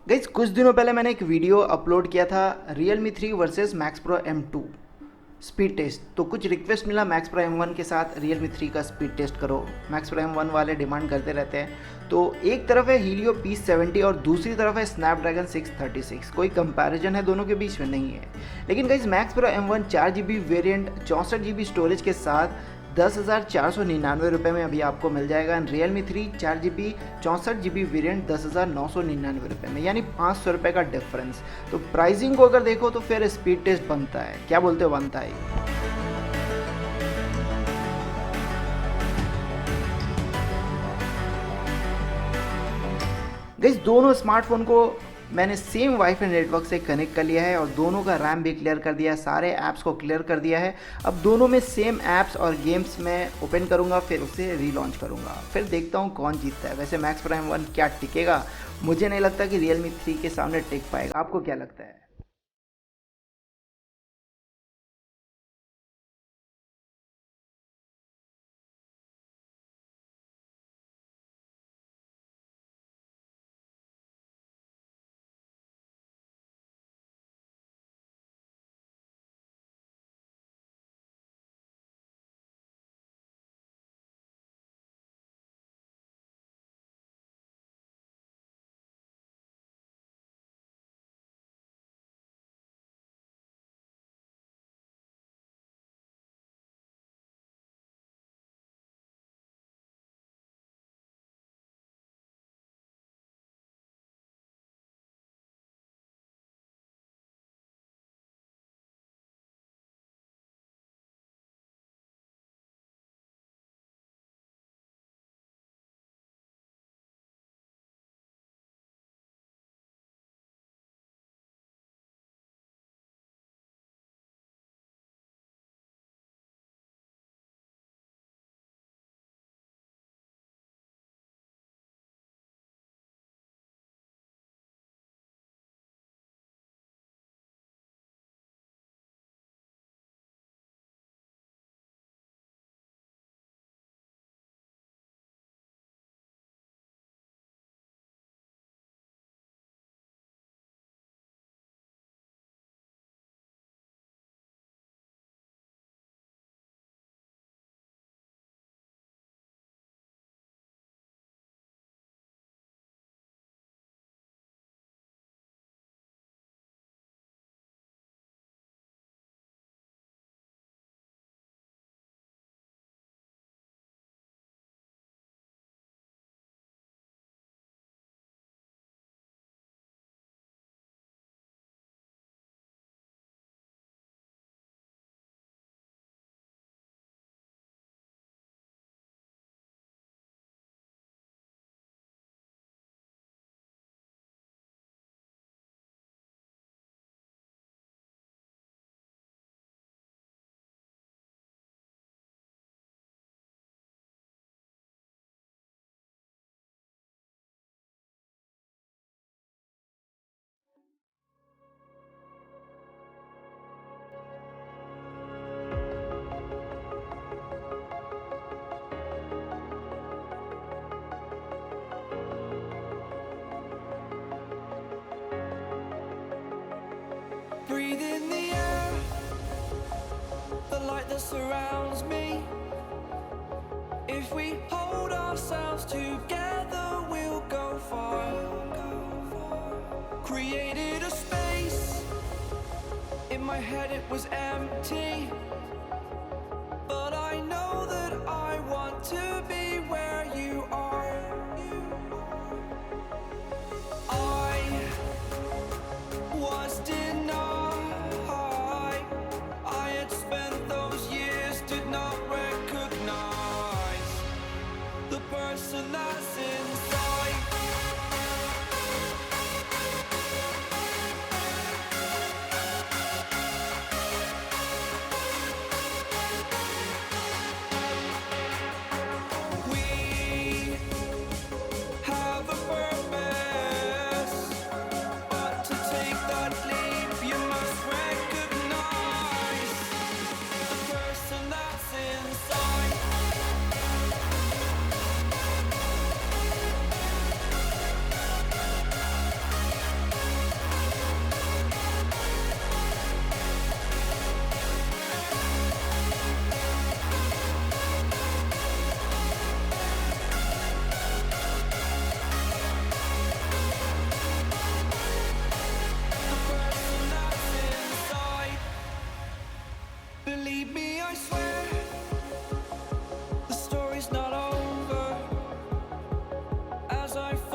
Guys कुछ दिनों पहले मैंने एक वीडियो अपलोड किया था Realme 3 versus Max Pro M2 speed test. तो कुछ रिक्वेस्ट मिला Max Pro M1 के साथ Realme 3 का स्पीड टेस्ट करो। Max Pro M1 वाले डिमांड करते रहते हैं। तो एक तरफ है Helio P70 और दूसरी तरफ है Snapdragon 636। कोई कंपैरिजन है दोनों के बीच में? नहीं है। लेकिन guys Max Pro M1 4GB variant 64GB storage के साथ 10,499 में अभी आपको मिल जाएगा। And Realme 3 4GB 64GB variant 10,999 में, यानी 500 रुपये का डिफरेंस। तो प्राइसिंग को अगर देखो तो फिर स्पीड टेस्ट बनता है। क्या बोलते हो, बनता है? गाइस दोनों स्मार्टफोन को मैंने सेम वाईफाई नेटवर्क से कनेक्ट कर लिया है और दोनों का रैम भी क्लियर कर दिया है, सारे ऐप्स को क्लियर कर दिया है। अब दोनों में सेम ऐप्स और गेम्स मैं ओपन करूंगा, फिर उसे रीलॉन्च करूंगा, फिर देखता हूं कौन जीतता है। वैसे मैक्स प्राइम 1 क्या टिकेगा? मुझे नहीं लगता कि Realme 3 के सामने टिक पाएगा। आपको क्या लगता है? Breathe in the air, the light that surrounds me. If we hold ourselves together, we'll go far. Created a space, in my head it was empty, but I know that I want to be where you are. I was denied. I had spent those years, did not recognize the person that's inside. 'cause I